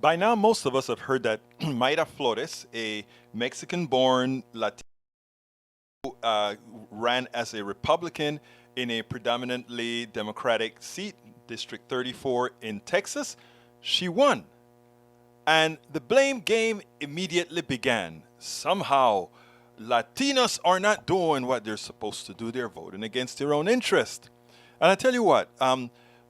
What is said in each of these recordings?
By now, most of us have heard that Mayra Flores, a Mexican-born Latino, uh, ran as a Republican in a predominantly Democratic seat, District 34 in Texas. She won. And the blame game immediately began. Somehow, Latinos are not doing what they're supposed to do. They're voting against their own interest. And I tell you what,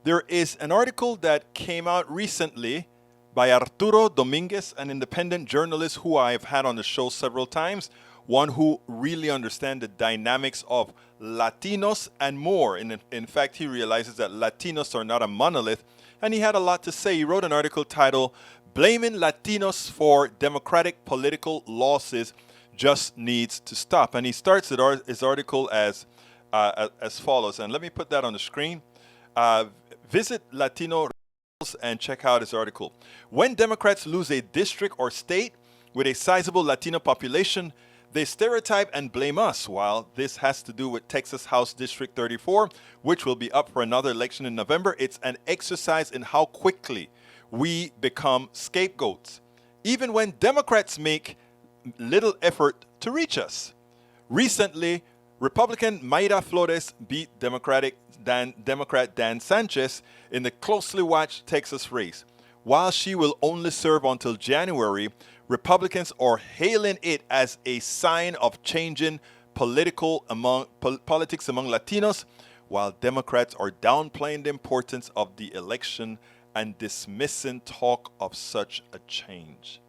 there is an article that came out recently by Arturo Dominguez, an independent journalist who I've had on the show several times, one who really understands the dynamics of Latinos and more. In fact, he realizes that Latinos are not a monolith, and he had a lot to say. He wrote an article titled, "Blaming Latinos for Democratic Political Losses Just Needs to Stop." And he starts his article as follows, and let me put that on the screen. Visit Latino and check out his article. When Democrats lose a district or state with a sizable Latino population, they stereotype and blame us. While this has to do with Texas House District 34, which will be up for another election in November, it's an exercise in how quickly we become scapegoats, even when Democrats make little effort to reach us. Recently, Republican Mayra Flores beat Democrat Dan Sanchez in the closely watched Texas race. While she will only serve until January, Republicans are hailing it as a sign of changing politics among Latinos, while Democrats are downplaying the importance of the election and dismissing talk of such a change.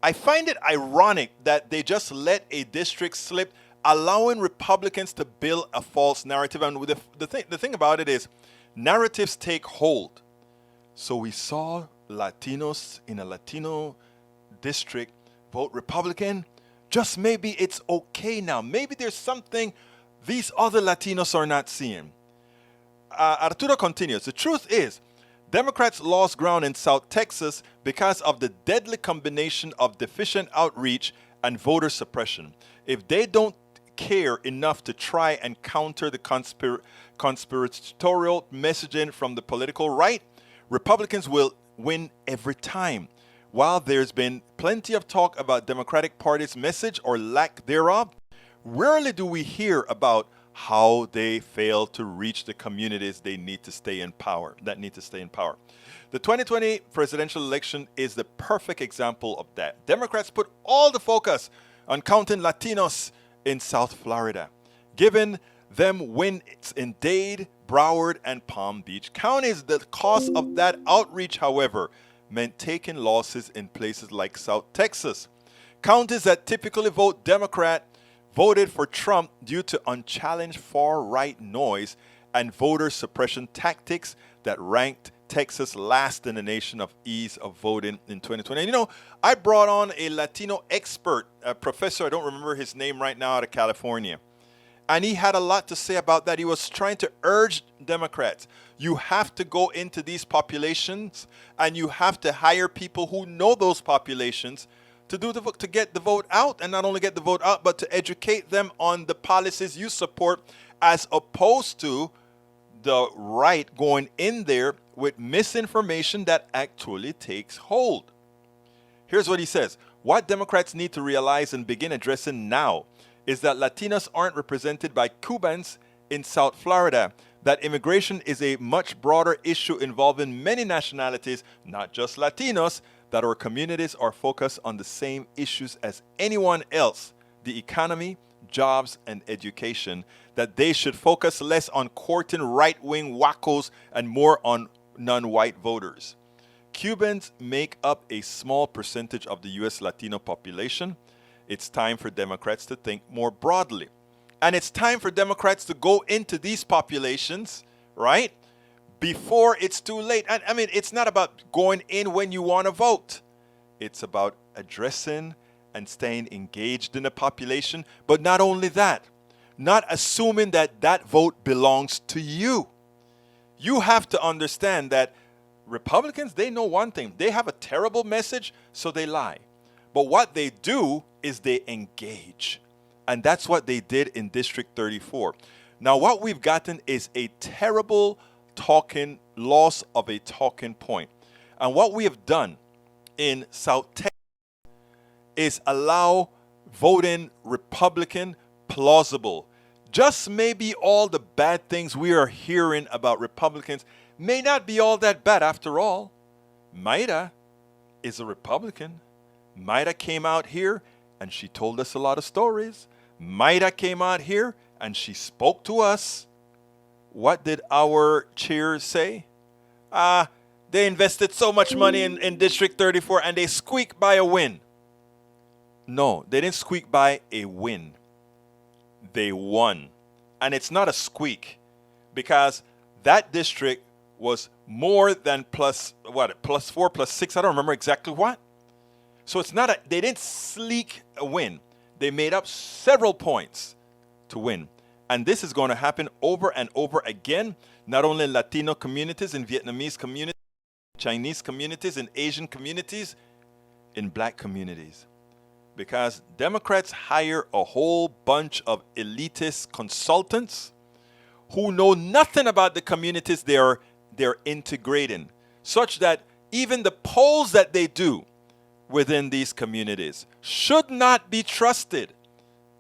I find it ironic that they just let a district slip, allowing Republicans to build a false narrative. And the thing about it is, narratives take hold. So we saw Latinos in a Latino district vote Republican. Just maybe it's okay now. Maybe there's something these other Latinos are not seeing. Arturo continues, the truth is, Democrats lost ground in South Texas because of the deadly combination of deficient outreach and voter suppression. If they don't care enough to try and counter the conspiratorial messaging from the political right, Republicans will win every time. While there's been plenty of talk about Democratic Party's message or lack thereof, rarely do we hear about how they fail to reach the communities that need to stay in power. The 2020 presidential election is the perfect example of that. Democrats put all the focus on counting Latinos in South Florida, giving them wins in Dade, Broward, and Palm Beach counties. The cost of that outreach, however, meant taking losses in places like South Texas. Counties that typically vote Democrat voted for Trump due to unchallenged far-right noise and voter suppression tactics that ranked Texas last in the nation of ease of voting in 2020. And, you know, I brought on a Latino expert, a professor, I don't remember his name right now, out of California. And he had a lot to say about that. He was trying to urge Democrats, you have to go into these populations and you have to hire people who know those populations to get the vote out, and not only get the vote out, but to educate them on the policies you support, as opposed to the right going in there with misinformation that actually takes hold. Here's what he says. What Democrats need to realize and begin addressing now is that Latinos aren't represented by Cubans in South Florida, that immigration is a much broader issue involving many nationalities, not just Latinos, that our communities are focused on the same issues as anyone else, the economy, jobs, and education, that they should focus less on courting right-wing wackos and more on non-white voters. Cubans make up a small percentage of the U.S. Latino population. It's time for Democrats to think more broadly. And it's time for Democrats to go into these populations, right, before it's too late. And I mean, it's not about going in when you want to vote. It's about addressing and staying engaged in the population. But not only that, not assuming that that vote belongs to you. You have to understand that Republicans, they know one thing. They have a terrible message, so they lie. But what they do is they engage. And that's what they did in District 34. Now, what we've gotten is a terrible loss of a talking point. And what we have done in South Texas is allow voting Republican plausible. Just maybe all the bad things we are hearing about Republicans may not be all that bad after all. Maida is a Republican. Maida came out here and she told us a lot of stories. Maida came out here and she spoke to us. What did our chair say? They invested so much money in District 34 and they squeaked by a win. No, they didn't squeak by a win. They won. And it's not a squeak because that district was more than plus 4, plus 6. I don't remember exactly what. So it's not they didn't sleek a win. They made up several points to win. And this is going to happen over and over again, not only in Latino communities, in Vietnamese communities, Chinese communities, in Asian communities, in black communities. Because Democrats hire a whole bunch of elitist consultants who know nothing about the communities they're integrating, such that even the polls that they do within these communities should not be trusted,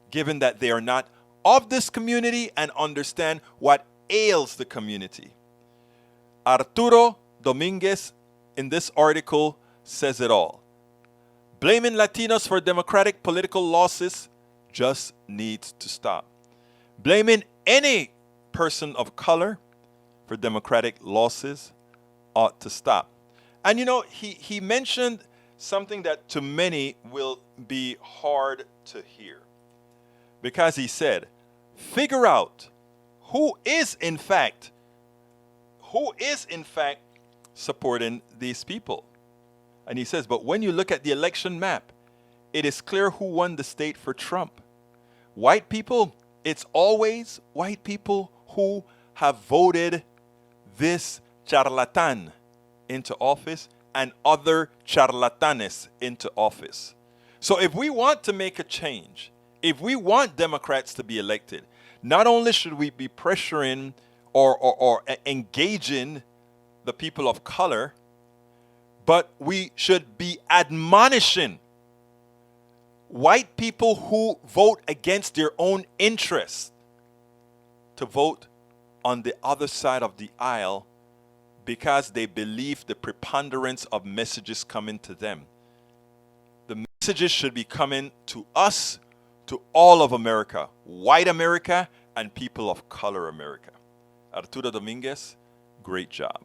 given that they are not of this community and understand what ails the community. Arturo Dominguez in this article says it all. Blaming Latinos for Democratic political losses just needs to stop. Blaming any person of color for Democratic losses ought to stop. And you know, he mentioned something that to many will be hard to hear. Because he said, figure out who is in fact supporting these people. And he says, but when you look at the election map, it is clear who won the state for Trump. White people, it's always white people who have voted this charlatan into office and other charlatanes into office. So if we want to make a change, if we want Democrats to be elected, not only should we be pressuring or engaging the people of color, but we should be admonishing white people who vote against their own interests to vote on the other side of the aisle because they believe the preponderance of messages coming to them. The messages should be coming to us, to all of America, white America and people of color America. Arturo Dominguez, great job.